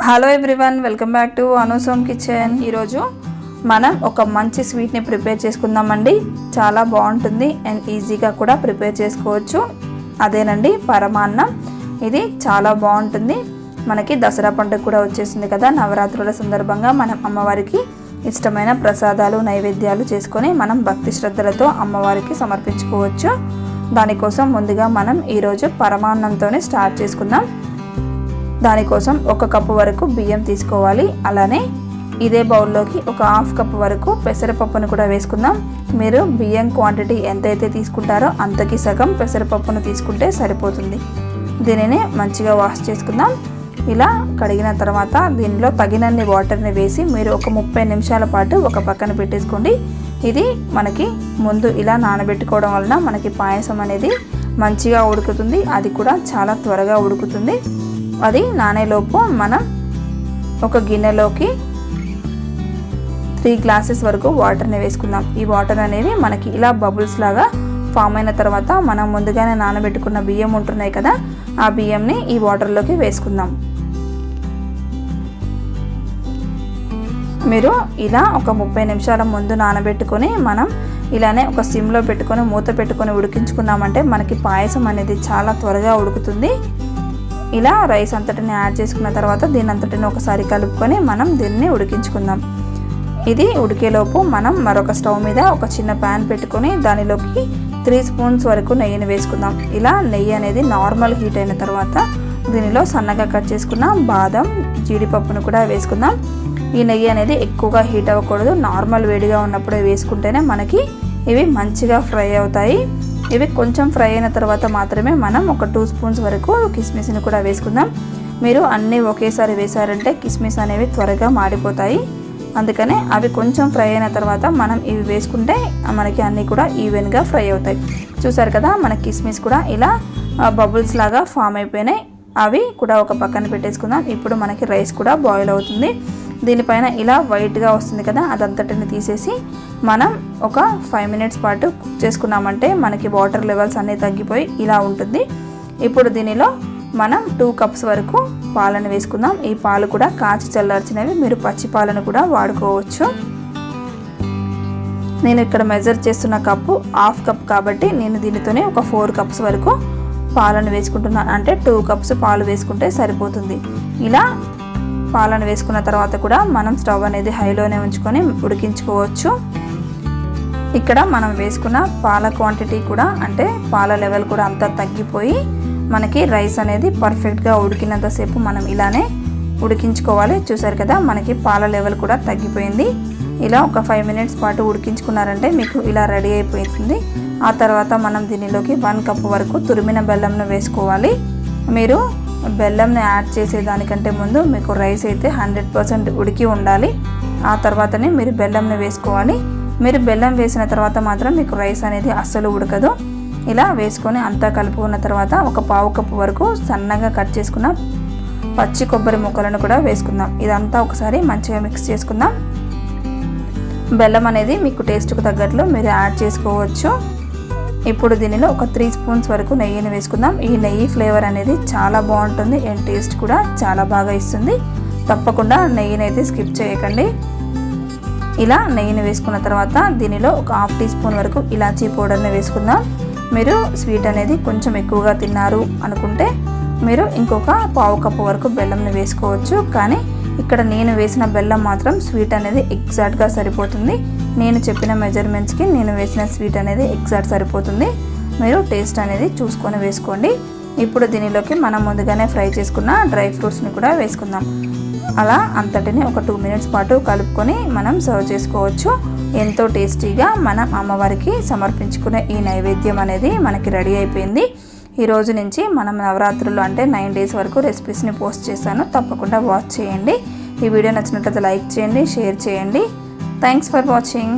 Hello everyone, welcome back to Anu's kitchen. ఈరోజు మనం ఒక మంచి స్వీట్ని ప్రిపేర్ చేసుకుందామండి. చాలా బాగుంటుంది అండ్ ఈజీగా కూడా ప్రిపేర్ చేసుకోవచ్చు. అదేనండి పరమాన్నం. ఇది చాలా బాగుంటుంది. మనకి దసరా పండుగ కూడా వచ్చేసింది కదా. నవరాత్రుల సందర్భంగా మనం అమ్మవారికి ఇష్టమైన ప్రసాదాలు నైవేద్యాలు చేసుకొని మనం భక్తి శ్రద్ధలతో అమ్మవారికి సమర్పించుకోవచ్చు. దానికోసం ముందుగా మనం ఈరోజు పరమాన్నంతోనే స్టార్ట్ చేసుకుందాం. దానికోసం 1 కప్పు వరకు బియ్యం తీసుకోవాలి. అలానే ఇదే బౌల్లోకి ఒక 1/2 కప్పు వరకు పెసరపప్పును కూడా వేసుకుందాం. మీరు బియ్యం క్వాంటిటీ ఎంతైతే తీసుకుంటారో అంతకి సగం పెసరపప్పును తీసుకుంటే సరిపోతుంది. దీనిని మంచిగా వాష్ చేసుకుందాం. ఇలా కడిగిన తర్వాత దీనిలో తగినన్ని వాటర్ని వేసి మీరు ఒక 30 నిమిషాల పాటు ఒక పక్కన పెట్టేసుకోండి. ఇది మనకి ముందు ఇలా నానబెట్టుకోవడం వలన మనకి పాయసం అనేది మంచిగా ఉడుకుతుంది. అది కూడా చాలా త్వరగా ఉడుకుతుంది. అది నానేలోపు మనం ఒక గిన్నెలోకి 3 గ్లాసెస్ వరకు వాటర్ని వేసుకుందాం. ఈ వాటర్ అనేవి మనకి ఇలా బబుల్స్ లాగా ఫామ్ అయిన తర్వాత మనం ముందుగానే నానబెట్టుకున్న బియ్యం ఉంటున్నాయి కదా, ఆ బియ్యంని ఈ వాటర్లోకి వేసుకుందాం. మీరు ఇలా ఒక 30 నిమిషాల ముందు నానబెట్టుకొని మనం ఇలానే ఒక సిమ్లో పెట్టుకొని మూత పెట్టుకొని ఉడికించుకున్నామంటే మనకి పాయసం అనేది చాలా త్వరగా ఉడుకుతుంది. ఇలా రైస్ అంతటిని యాడ్ చేసుకున్న తర్వాత దీని అంతటిని ఒకసారి కలుపుకొని మనం దీన్ని ఉడికించుకుందాం. ఇది ఉడికేలోపు మనం మరొక స్టవ్ మీద ఒక చిన్న ప్యాన్ పెట్టుకొని దానిలోకి 3 స్పూన్స్ వరకు నెయ్యిని వేసుకుందాం. ఇలా నెయ్యి అనేది నార్మల్ హీట్ అయిన తర్వాత దీనిలో సన్నగా కట్ చేసుకున్న బాదం జీడిపప్పును కూడా వేసుకుందాం. ఈ నెయ్యి అనేది ఎక్కువగా హీట్ అవ్వకూడదు. నార్మల్ వేడిగా ఉన్నప్పుడే వేసుకుంటేనే మనకి ఇవి మంచిగా ఫ్రై అవుతాయి. ఇవి కొంచెం ఫ్రై అయిన తర్వాత మాత్రమే మనం ఒక 2 స్పూన్స్ వరకు కిస్మిస్ని కూడా వేసుకుందాం. మీరు అన్నీ ఒకేసారి వేసారంటే కిస్మిస్ అనేవి త్వరగా మాడిపోతాయి. అందుకనే అవి కొంచెం ఫ్రై అయిన తర్వాత మనం ఇవి వేసుకుంటే మనకి అన్నీ కూడా ఈవెన్గా ఫ్రై అవుతాయి. చూసారు కదా, మన కిస్మిస్ కూడా ఇలా బబుల్స్ లాగా ఫామ్ అయిపోయినాయి. అవి కూడా ఒక పక్కన పెట్టేసుకుందాం. ఇప్పుడు మనకి రైస్ కూడా బాయిల్ అవుతుంది. దీనిపైన ఇలా వైట్గా వస్తుంది కదా, అదంతటిని తీసేసి మనం ఒక 5 మినిట్స్ పాటు కుక్ చేసుకున్నామంటే మనకి వాటర్ లెవెల్స్ అన్నీ తగ్గిపోయి ఇలా ఉంటుంది. ఇప్పుడు దీనిలో మనం 2 కప్స్ వరకు పాలను వేసుకుందాం. ఈ పాలు కూడా కాచి చల్లార్చినవి, మీరు పచ్చి పాలను కూడా వాడుకోవచ్చు. నేను ఇక్కడ మెజర్ చేస్తున్న కప్పు 1/2 కప్ కాబట్టి నేను దీనితోనే ఒక 4 కప్స్ వరకు పాలను వేసుకుంటున్నాను. అంటే 2 కప్స్ పాలు వేసుకుంటే సరిపోతుంది. ఇలా పాలను వేసుకున్న తర్వాత కూడా మనం స్టవ్ అనేది హైలోనే ఉంచుకొని ఉడికించుకోవచ్చు. ఇక్కడ మనం వేసుకున్న పాల క్వాంటిటీ కూడా అంటే పాల లెవెల్ కూడా అంతా తగ్గిపోయి మనకి రైస్ అనేది పర్ఫెక్ట్గా ఉడికినంతసేపు మనం ఇలానే ఉడికించుకోవాలి. చూసారు కదా, మనకి పాల లెవెల్ కూడా తగ్గిపోయింది. ఇలా ఒక 5 మినిట్స్ పాటు ఉడికించుకున్నారంటే మీకు ఇలా రెడీ అయిపోతుంది. ఆ తర్వాత మనం దీనిలోకి 1 కప్పు వరకు తురిమిన బెల్లంను వేసుకోవాలి. మీరు బెల్లంని యాడ్ చేసేదానికంటే ముందు మీకు రైస్ అయితే 100% ఉడికి ఉండాలి. ఆ తర్వాతనే మీరు బెల్లంని వేసుకోవాలి. మీరు బెల్లం వేసిన తర్వాత మాత్రం మీకు రైస్ అనేది అస్సలు ఉడకదు. ఇలా వేసుకొని అంతా కలుపుకున్న తర్వాత ఒక 1/2 కప్పు వరకు సన్నగా కట్ చేసుకున్న పచ్చి కొబ్బరి ముక్కలను కూడా వేసుకుందాం. ఇదంతా ఒకసారి మంచిగా మిక్స్ చేసుకుందాం. బెల్లం అనేది మీకు టేస్ట్కు తగ్గట్లు మీరు యాడ్ చేసుకోవచ్చు. ఇప్పుడు దీనిలో ఒక 3 స్పూన్స్ వరకు నెయ్యిని వేసుకుందాం. ఈ నెయ్యి ఫ్లేవర్ అనేది చాలా బాగుంటుంది అండ్ టేస్ట్ కూడా చాలా బాగా ఇస్తుంది. తప్పకుండా నెయ్యిని అయితే స్కిప్ చేయకండి. ఇలా నెయ్యిని వేసుకున్న తర్వాత దీనిలో ఒక 1/2 టీ స్పూన్ వరకు ఇలాచీ పౌడర్ని వేసుకుందాం. మీరు స్వీట్ అనేది కొంచెం ఎక్కువగా తిన్నారు అనుకుంటే మీరు ఇంకొక 1/2 కప్పు వరకు బెల్లంని వేసుకోవచ్చు. కానీ ఇక్కడ నేను వేసిన బెల్లం మాత్రం స్వీట్ అనేది ఎగ్జాక్ట్గా సరిపోతుంది. నేను చెప్పిన మెజర్మెంట్స్కి నేను వేసిన స్వీట్ అనేది ఎగ్జాక్ట్ సరిపోతుంది. మీరు టేస్ట్ అనేది చూసుకొని వేసుకోండి. ఇప్పుడు దీనిలోకి మనం ముందుగానే ఫ్రై చేసుకున్న డ్రై ఫ్రూట్స్ని కూడా వేసుకుందాం. అలా అంతటిని ఒక 2 మినిట్స్ పాటు కలుపుకొని మనం సర్వ్ చేసుకోవచ్చు. ఎంతో టేస్టీగా మనం అమ్మవారికి సమర్పించుకునే ఈ నైవేద్యం అనేది మనకి రెడీ అయిపోయింది. ఈ రోజు నుంచి మనం నవరాత్రులు అంటే 9 డేస్ వరకు రెసిపీస్ని పోస్ట్ చేశాను. తప్పకుండా వాచ్ చేయండి. ఈ వీడియో నచ్చినట్లయితే లైక్ చేయండి, షేర్ చేయండి. Thanks for watching.